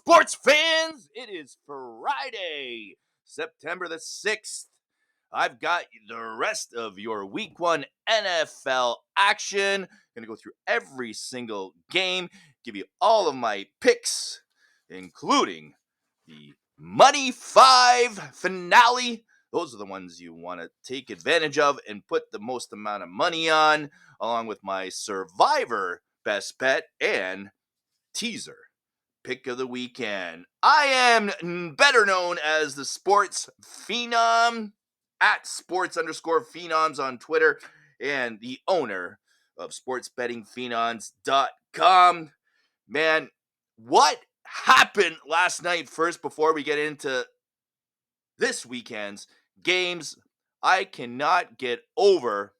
sports fans? It is Friday, September the 6th. I've got the rest of your week one NFL action. Gonna go through every single game, give you all of my picks, including the Money 5 finale. Those are the ones you want to take advantage of and put the most amount of money on, along with my Survivor best bet and teaser pick of the weekend. I am better known as the Sports Phenom at sports_phenoms on Twitter and the owner of sportsbettingphenoms.com. Man, what happened last night first before we get into this weekend's games? I cannot get over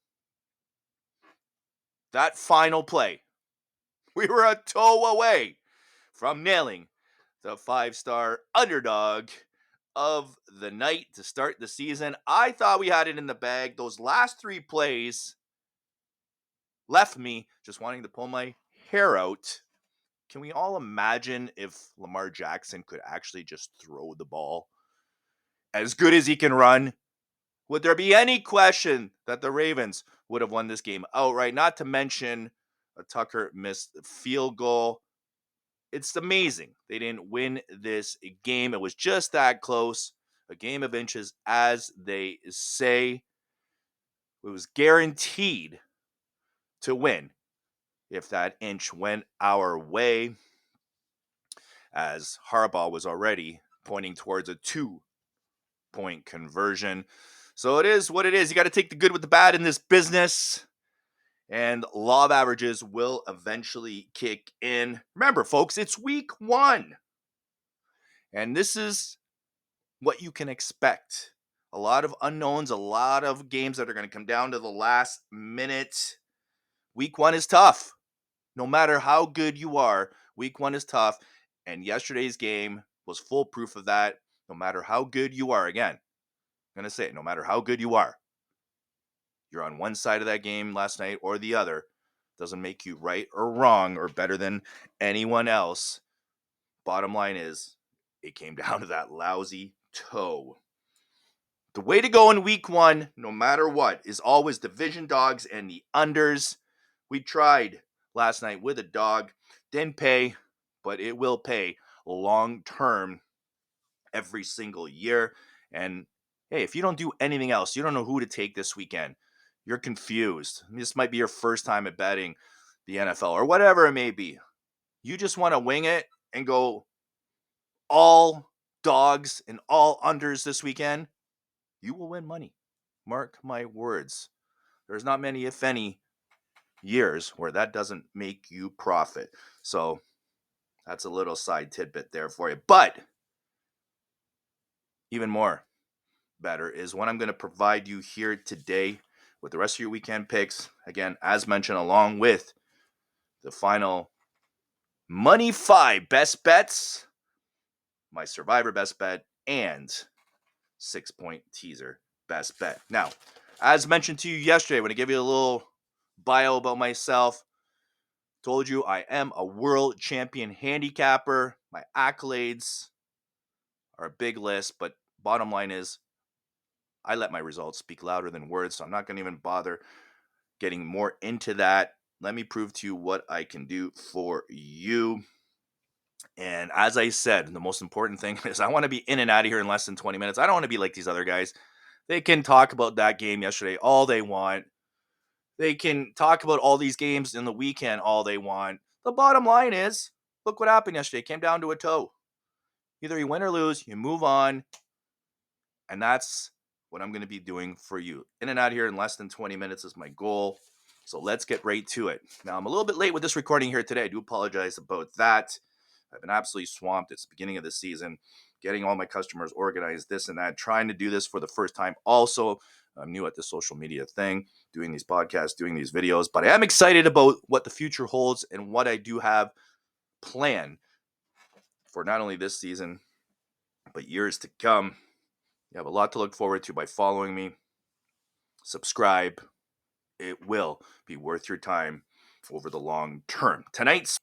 that final play. We were a toe away from nailing the 5-star underdog of the night to start the season. I thought we had it in the bag. Those last three plays left me just wanting to pull my hair out. Can we all imagine if Lamar Jackson could actually just throw the ball as good as he can run? Would there be any question that the Ravens would have won this game outright? Not to mention a Tucker missed field goal. It's amazing they didn't win this game. It was just that close. A game of inches, as they say. It was guaranteed to win if that inch went our way, as Harbaugh was already pointing towards a 2-point conversion. So it is what it is. You got to take the good with the bad in this business. And law of averages will eventually kick in. Remember, folks, it's week one. And this is what you can expect. A lot of unknowns, a lot of games that are going to come down to the last minute. Week one is tough. No matter how good you are, week one is tough. And yesterday's game was full proof of that. No matter how good you are, again, I'm going to say it, no matter how good you are, you're on one side of that game last night or the other. Doesn't make you right or wrong or better than anyone else. Bottom line is, it came down to that lousy toe. The way to go in week one, no matter what, is always division dogs and the unders. We tried last night with a dog. Didn't pay, but it will pay long term every single year. And hey, if you don't do anything else, you don't know who to take this weekend, you're confused. This might be your first time at betting the NFL or whatever it may be. You just want to wing it and go all dogs and all unders this weekend. You will win money. Mark my words. There's not many, if any, years where that doesn't make you profit. So that's a little side tidbit there for you. But even more better is what I'm going to provide you here today with the rest of your weekend picks. Again, as mentioned, along with the final Money 5 best bets, my Survivor best bet, and 6-point teaser best bet. Now, as mentioned to you yesterday, when I gave you a little bio about myself, told you I am a world champion handicapper. My accolades are a big list, but bottom line is I let my results speak louder than words, so I'm not going to even bother getting more into that. Let me prove to you what I can do for you. And as I said, the most important thing is I want to be in and out of here in less than 20 minutes. I don't want to be like these other guys. They can talk about that game yesterday all they want. They can talk about all these games in the weekend all they want. The bottom line is, look what happened yesterday. It came down to a toe. Either you win or lose, you move on. And that's what I'm going to be doing for you. In and out of here in less than 20 minutes is my goal. So let's get right to it. Now, I'm a little bit late with this recording here today. I do apologize about that. I've been absolutely swamped. It's the beginning of the season, getting all my customers organized, this and that, trying to do this for the first time. Also, I'm new at this social media thing, doing these podcasts, doing these videos, but I am excited about what the future holds and what I do have planned for not only this season, but years to come. You have a lot to look forward to by following me. Subscribe. It will be worth your time over the long term. Tonight's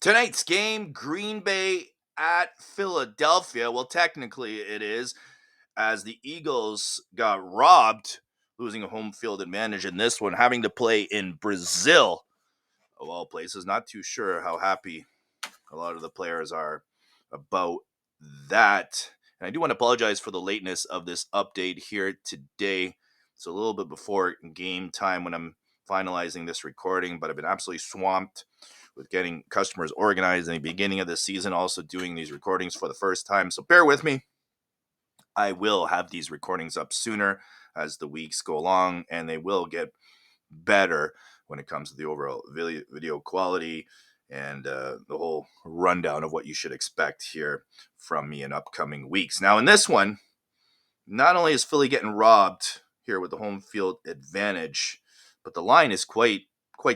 Tonight's game, Green Bay at Philadelphia. Well, technically it is, as the Eagles got robbed, losing a home field advantage in this one, having to play in Brazil, of all places. Not too sure how happy a lot of the players are about that. And I do want to apologize for the lateness of this update here today. It's a little bit before game time when I'm finalizing this recording, but I've been absolutely swamped with getting customers organized in the beginning of the season, also doing these recordings for the first time. So bear with me. I will have these recordings up sooner as the weeks go along, and they will get better when it comes to the overall video quality and the whole rundown of what you should expect here from me in upcoming weeks. Now, in this one, not only is Philly getting robbed here with the home field advantage, but the line is quite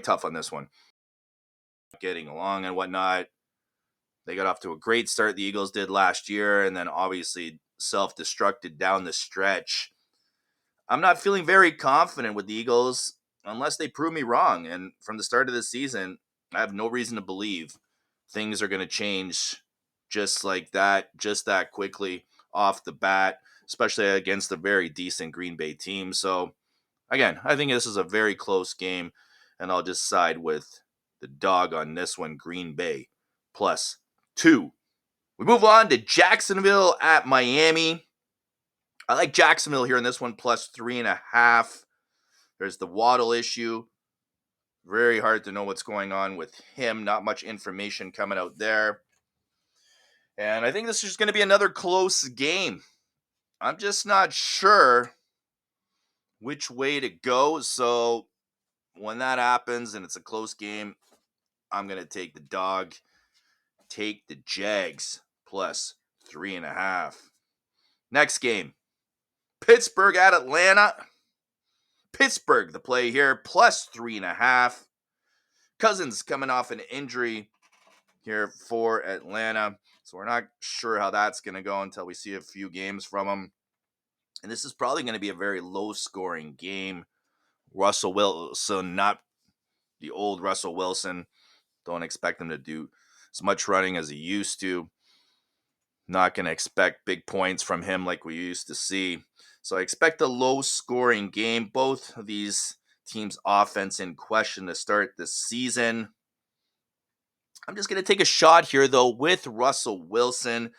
tough on this one. Getting along and whatnot. They got off to a great start, the Eagles did last year, and then obviously self-destructed down the stretch. I'm not feeling very confident with the Eagles unless they prove me wrong. And from the start of the season, I have no reason to believe things are going to change just like that, just that quickly off the bat, especially against a very decent Green Bay team. So, again, I think this is a very close game, and I'll just side with the dog on this one, Green Bay +2. We move on to Jacksonville at Miami. I like Jacksonville here in this one +3.5. There's the Waddle issue. Very hard to know what's going on with him. Not much information coming out there. And I think this is going to be another close game. I'm just not sure which way to go. So when that happens and it's a close game, I'm going to take the dog, take the Jags +3.5. Next game, Pittsburgh at Atlanta. Pittsburgh, the play here, +3.5. Cousins coming off an injury here for Atlanta. So we're not sure how that's going to go until we see a few games from him. And this is probably going to be a very low scoring game. Russell Wilson, not the old Russell Wilson. Don't expect him to do as much running as he used to. Not going to expect big points from him like we used to see. So I expect a low scoring game. Both of these teams' offense in question to start the season. I'm just going to take a shot here, though, with Russell Wilson,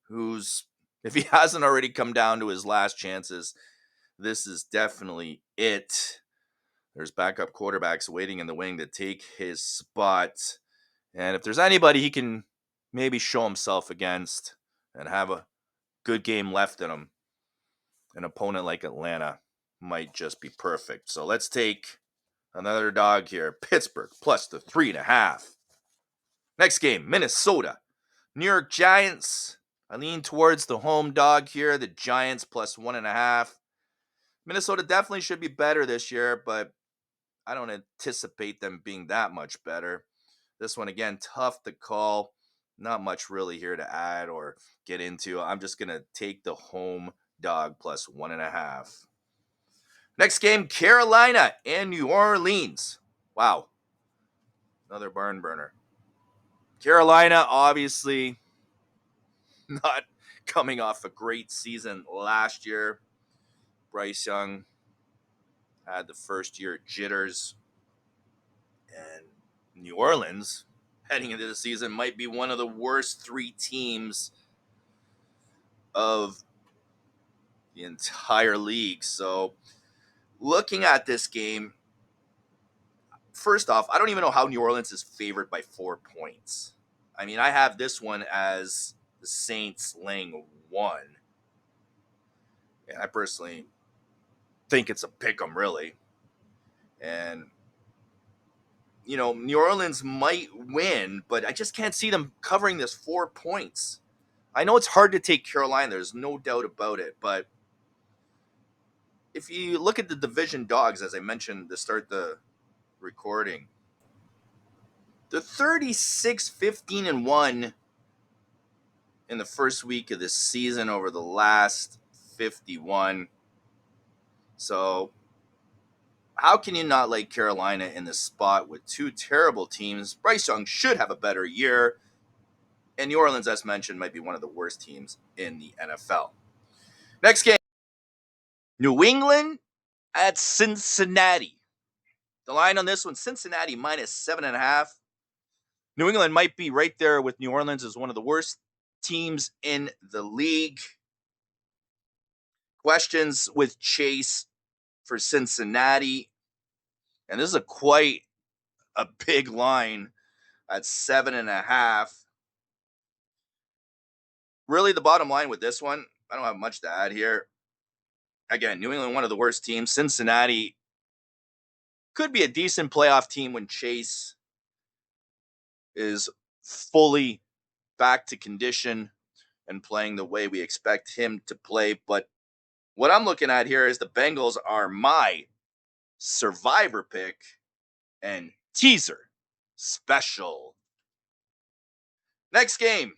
who's, if he hasn't already come down to his last chances, this is definitely it. There's backup quarterbacks waiting in the wing to take his spot. And if there's anybody he can maybe show himself against and have a good game left in him, an opponent like Atlanta might just be perfect. So let's take another dog here. Pittsburgh +3.5. Next game, Minnesota. New York Giants. I lean towards the home dog here, the Giants +1.5. Minnesota definitely should be better this year, but I don't anticipate them being that much better. This one, again, tough to call. Not much really here to add or get into. I'm just going to take the home dog +1.5. Next game, Carolina and New Orleans. Wow. Another barn burner. Carolina, obviously, not coming off a great season last year. Bryce Young had the first year jitters. And New Orleans, heading into the season, might be one of the worst three teams of the entire league. So, looking at this game, first off, I don't even know how New Orleans is favored by 4 points. I mean, I have this one as the Saints laying 1. And I personally think it's a pick 'em, really. And, New Orleans might win, but I just can't see them covering this 4 points. I know it's hard to take Carolina. There's no doubt about it. But if you look at the division dogs, as I mentioned to start the recording, they're 36-15-1 in the first week of the season over the last 51. So How can you not like Carolina in this spot with two terrible teams? Bryce Young should have a better year. And New Orleans, as mentioned, might be one of the worst teams in the NFL. Next game, New England at Cincinnati. The line on this one, Cincinnati minus 7.5. New England might be right there with New Orleans as one of the worst teams in the league. Questions with Chase for Cincinnati. And this is quite a big line at 7.5. Really, the bottom line with this one, I don't have much to add here. Again, New England, one of the worst teams. Cincinnati could be a decent playoff team when Chase is fully back to condition and playing the way we expect him to play. But what I'm looking at here is the Bengals are my survivor pick and teaser special. Next game,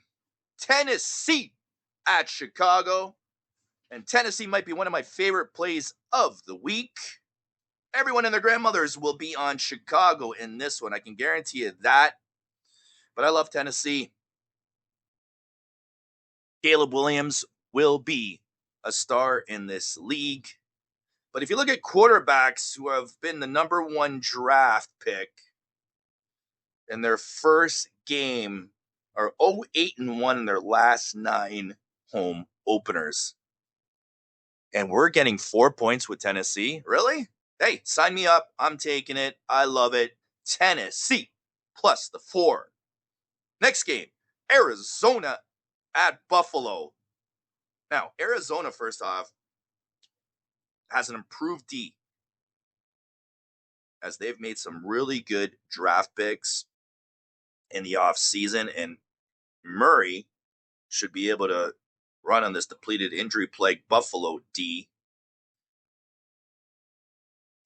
Tennessee at Chicago. And Tennessee might be one of my favorite plays of the week. Everyone and their grandmothers will be on Chicago in this one. I can guarantee you that. But I love Tennessee. Caleb Williams will be a star in this league. But if you look at quarterbacks who have been the number one draft pick in their first game are 0-8-1 in their last 9 home openers. And we're getting 4 points with Tennessee. Really? Hey, sign me up. I'm taking it. I love it. Tennessee plus the 4. Next game, Arizona at Buffalo. Now, Arizona, first off, has an improved D as they've made some really good draft picks in the offseason, and Murray should be able to run on this depleted injury plagued Buffalo D.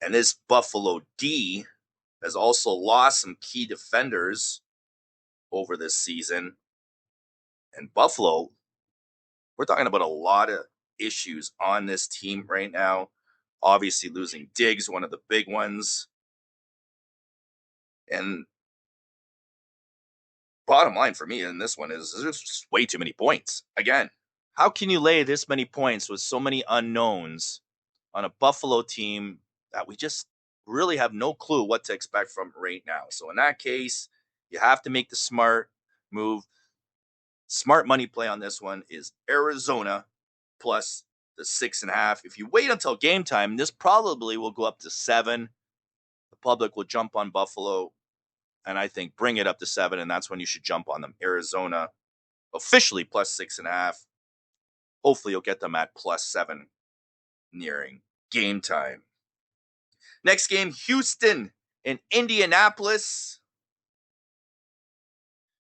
And this Buffalo D has also lost some key defenders over this season. And Buffalo, we're talking about a lot of issues on this team right now. Obviously, losing Diggs, one of the big ones. And bottom line for me in this one is there's just way too many points. Again, how can you lay this many points with so many unknowns on a Buffalo team that we just really have no clue what to expect from right now? So in that case, you have to make the smart move. Smart money play on this one is Arizona plus the 6.5. If you wait until game time, this probably will go up to 7. The public will jump on Buffalo, and I think bring it up to 7, and that's when you should jump on them. Arizona officially plus 6.5. Hopefully, you'll get them at plus 7 nearing game time. Next game, Houston and Indianapolis.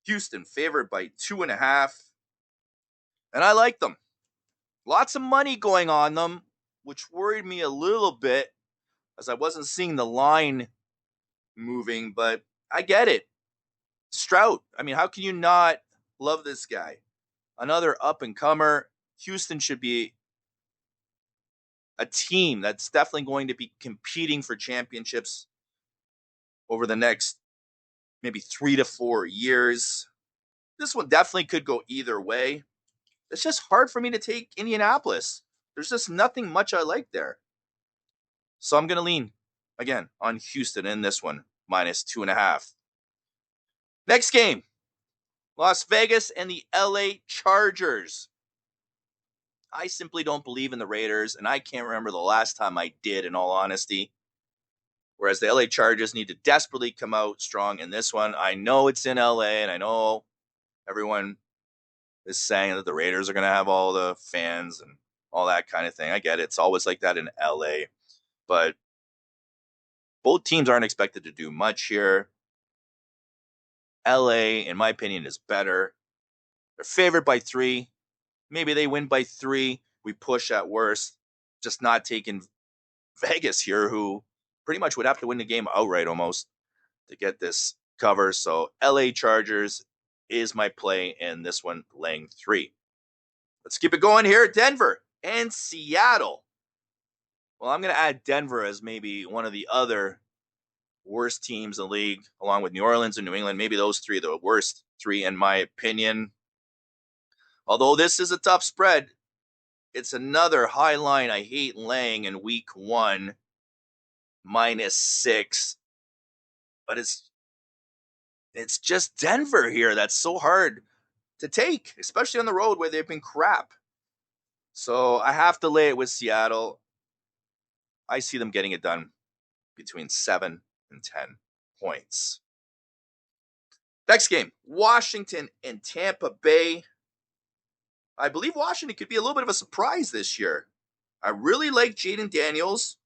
Houston favored by 2.5. And I like them. Lots of money going on them, which worried me a little bit as I wasn't seeing the line moving, but I get it. Stroud, I mean, how can you not love this guy? Another up-and-comer. Houston should be a team that's definitely going to be competing for championships over the next maybe 3 to 4 years. This one definitely could go either way. It's just hard for me to take Indianapolis. There's just nothing much I like there. So I'm going to lean, again, on Houston in this one, minus 2.5. Next game, Las Vegas and the LA Chargers. I simply don't believe in the Raiders, and I can't remember the last time I did, in all honesty. Whereas the LA Chargers need to desperately come out strong in this one. I know it's in LA, and I know everyone is saying that the Raiders are going to have all the fans and all that kind of thing. I get it. It's always like that in LA. But both teams aren't expected to do much here. LA, in my opinion, is better. They're favored by 3. Maybe they win by 3. We push at worst. Just not taking Vegas here, who pretty much would have to win the game outright almost to get this cover. So LA Chargers is my play in this one, laying 3. Let's keep it going here. Denver and Seattle. Well, I'm going to add Denver as maybe one of the other worst teams in the league, along with New Orleans and New England. Maybe those three are the worst three, in my opinion. Although this is a tough spread, it's another high line I hate laying in week one, -6. But it's just Denver here that's so hard to take, especially on the road where they've been crap. So I have to lay it with Seattle. I see them getting it done between 7 and 10 points. Next game, Washington and Tampa Bay. I believe Washington could be a little bit of a surprise this year. I really like Jaden Daniels,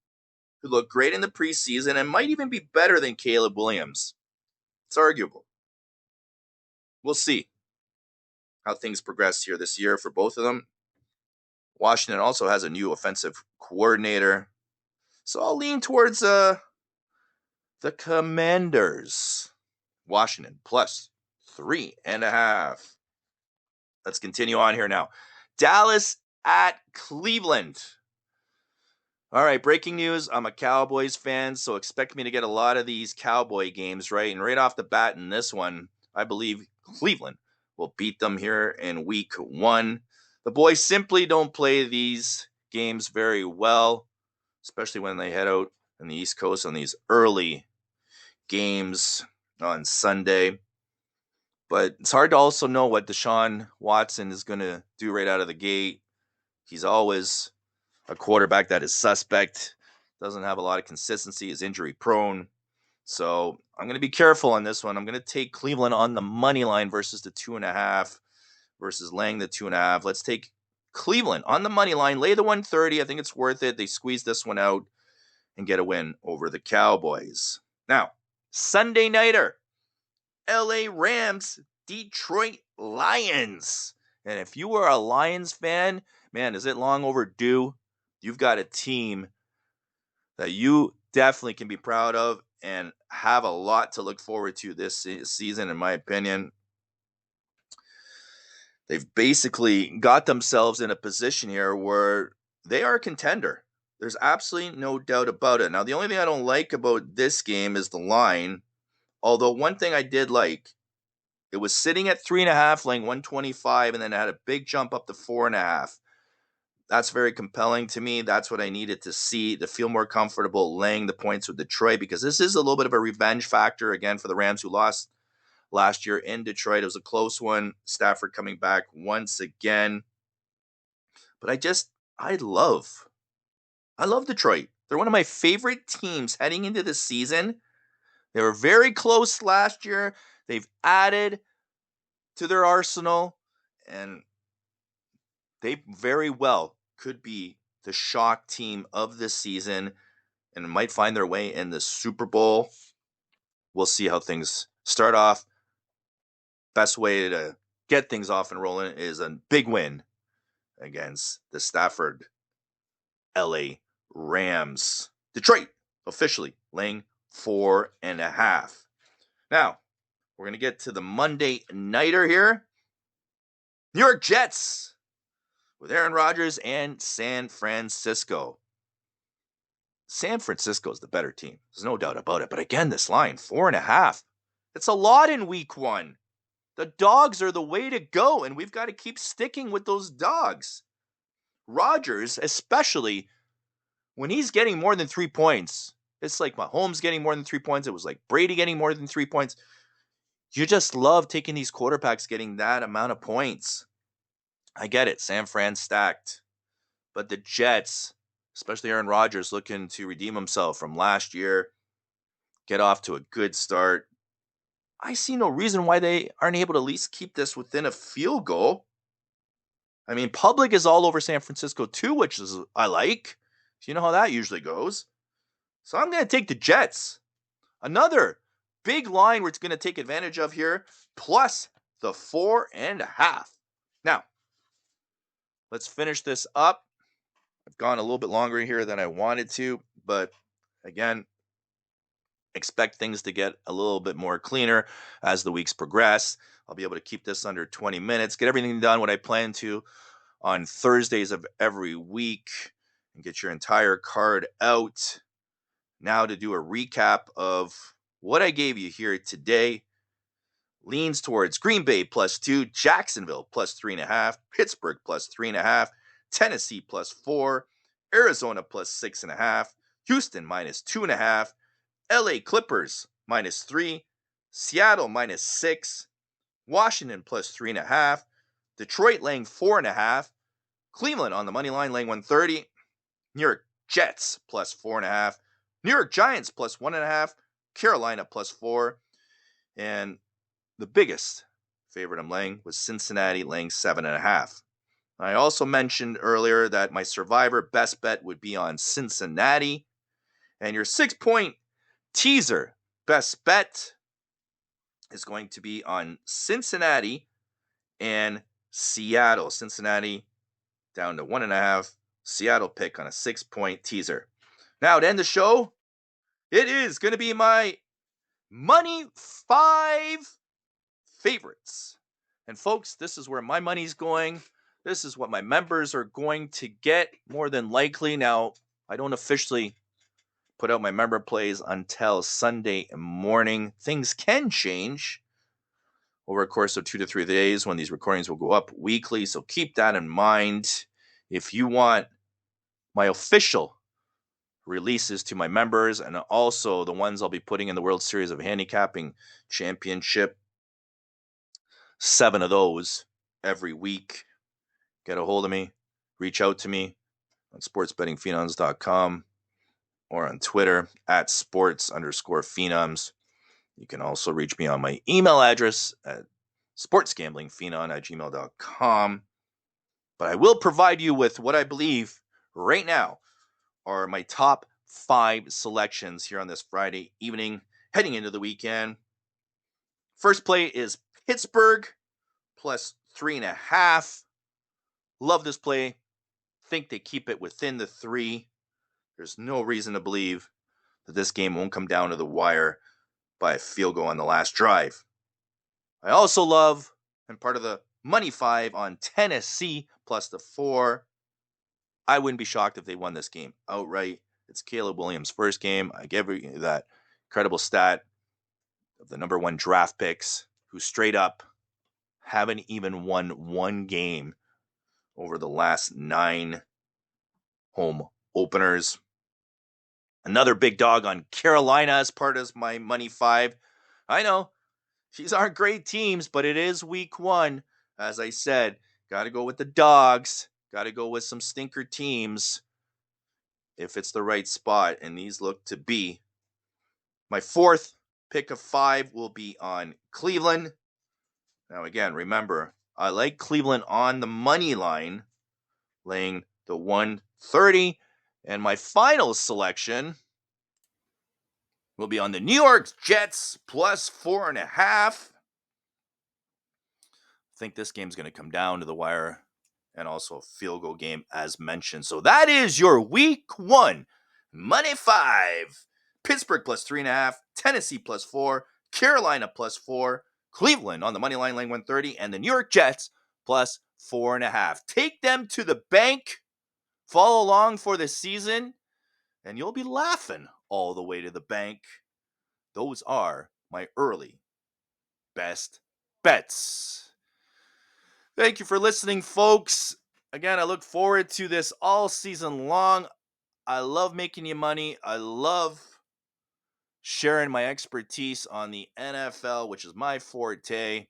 who looked great in the preseason and might even be better than Caleb Williams. It's arguable. We'll see how things progress here this year for both of them. Washington also has a new offensive coordinator. So I'll lean towards the Commanders. Washington +3.5. Let's continue on here now. Dallas at Cleveland. All right, breaking news. I'm a Cowboys fan, so expect me to get a lot of these Cowboy games right. And right off the bat in this one, I believe Cleveland will beat them here in week one. The boys simply don't play these games very well, especially when they head out on the East Coast on these early games on Sunday. But it's hard to also know what Deshaun Watson is going to do right out of the gate. He's always a quarterback that is suspect, doesn't have a lot of consistency, is injury prone. So I'm going to be careful on this one. I'm going to take Cleveland on the money line versus the 2.5 versus laying the 2.5. Let's take Cleveland on the money line, lay the 130. I think it's worth it. They squeeze this one out and get a win over the Cowboys. Now, Sunday nighter, LA Rams, Detroit Lions. And if you are a Lions fan, man, is it long overdue? You've got a team that you definitely can be proud of and have a lot to look forward to this season, in my opinion. They've basically got themselves in a position here where they are a contender. There's absolutely no doubt about it. Now, the only thing I don't like about this game is the line. Although one thing I did like, it was sitting at 3.5, laying 125, and then it had a big jump up to 4.5. That's very compelling to me. That's what I needed to see to feel more comfortable laying the points with Detroit, because this is a little bit of a revenge factor, again, for the Rams, who lost last year in Detroit. It was a close one. Stafford coming back once again. But I love Detroit. They're one of my favorite teams heading into the season. They were very close last year. They've added to their arsenal, and they very well could be the shock team of this season and might find their way in the Super Bowl. We'll see how things start off. Best way to get things off and rolling is a big win against the Stafford LA Rams. Detroit officially laying 4.5. Now, we're going to get to the Monday nighter here. New York Jets with Aaron Rodgers and San Francisco. San Francisco is the better team. There's no doubt about it. But again, this line, 4.5. It's a lot in week one. The dogs are the way to go, and we've got to keep sticking with those dogs. Rodgers, especially when he's getting more than 3 points, it's like Mahomes getting more than 3 points. It was like Brady getting more than 3 points. You just love taking these quarterbacks getting that amount of points. I get it. San Fran stacked. But the Jets, especially Aaron Rodgers, looking to redeem himself from last year, get off to a good start. I see no reason why they aren't able to at least keep this within a field goal. I mean, public is all over San Francisco too, which is I like. You know how that usually goes. So I'm going to take the Jets. Another big line we're going to take advantage of here, plus the 4.5. Now, let's finish this up. I've gone a little bit longer here than I wanted to, but again, expect things to get a little bit more cleaner as the weeks progress. I'll be able to keep this under 20 minutes, get everything done what I plan to on Thursdays of every week, and get your entire card out. Now to do a recap of what I gave you here today. Leans towards Green Bay +2, Jacksonville +3.5, Pittsburgh +3.5, Tennessee +4, Arizona +6.5, Houston -2.5, LA Clippers -3, Seattle -6, Washington +3.5, Detroit laying 4.5, Cleveland on the money line laying 130, New York Jets +4.5, New York Giants +1.5, Carolina +4, and the biggest favorite I'm laying was Cincinnati laying 7.5. I also mentioned earlier that my survivor best bet would be on Cincinnati, and your 6-point teaser best bet is going to be on Cincinnati and Seattle. Cincinnati down to 1.5. Seattle pick on a 6-point teaser. Now to end the show, it is going to be my Money 5 favorites. And folks, this is where my money's going. This is what my members are going to get more than likely. Now, I don't officially put out my member plays until Sunday morning. Things can change over a course of 2 to 3 days when these recordings will go up weekly. So keep that in mind. If you want my official releases to my members and also the ones I'll be putting in the World Series of Handicapping Championship, 7 of those every week. Get a hold of me. Reach out to me on sportsbettingphenoms.com or on Twitter at sports_phenoms. You can also reach me on my email address at sportsgamblingphenom@gmail.com. But I will provide you with what I believe right now are my top 5 selections here on this Friday evening heading into the weekend. First play is Pittsburgh +3.5. Love this play. Think they keep it within the 3. There's no reason to believe that this game won't come down to the wire by a field goal on the last drive. I also love, and part of the Money 5 on Tennessee +4. I wouldn't be shocked if they won this game outright. It's Caleb Williams' first game. I gave you that incredible stat of the number 1 draft picks who straight up haven't even won one game over the last 9 home openers. Another big dog on Carolina as part of my Money 5. I know, these aren't great teams, but it is week 1. As I said, got to go with the dogs. Got to go with some stinker teams if it's the right spot, and these look to be. My 4th pick of 5 will be on Cleveland. Now again, remember, I like Cleveland on the money line, laying the 130. And my final selection will be on the New York Jets +4.5. I think this game's going to come down to the wire and also a field goal game as mentioned. So that is your week 1 Money 5. Pittsburgh +3.5, Tennessee +4, Carolina +4, Cleveland on the money line laying 130, and the New York Jets +4.5. Take them to the bank. Follow along for the season, and you'll be laughing all the way to the bank. Those are my early best bets. Thank you for listening, folks. Again, I look forward to this all season long. I love making you money. I love sharing my expertise on the NFL, which is my forte.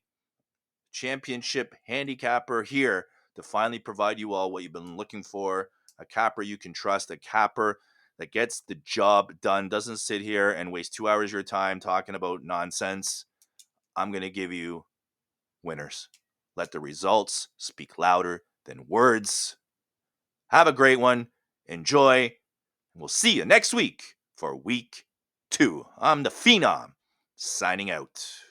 Championship handicapper here to finally provide you all what you've been looking for. A capper you can trust, a capper that gets the job done, doesn't sit here and waste 2 hours of your time talking about nonsense. I'm going to give you winners. Let the results speak louder than words. Have a great one. Enjoy. We'll see you next week for week 2. I'm the Phenom, signing out.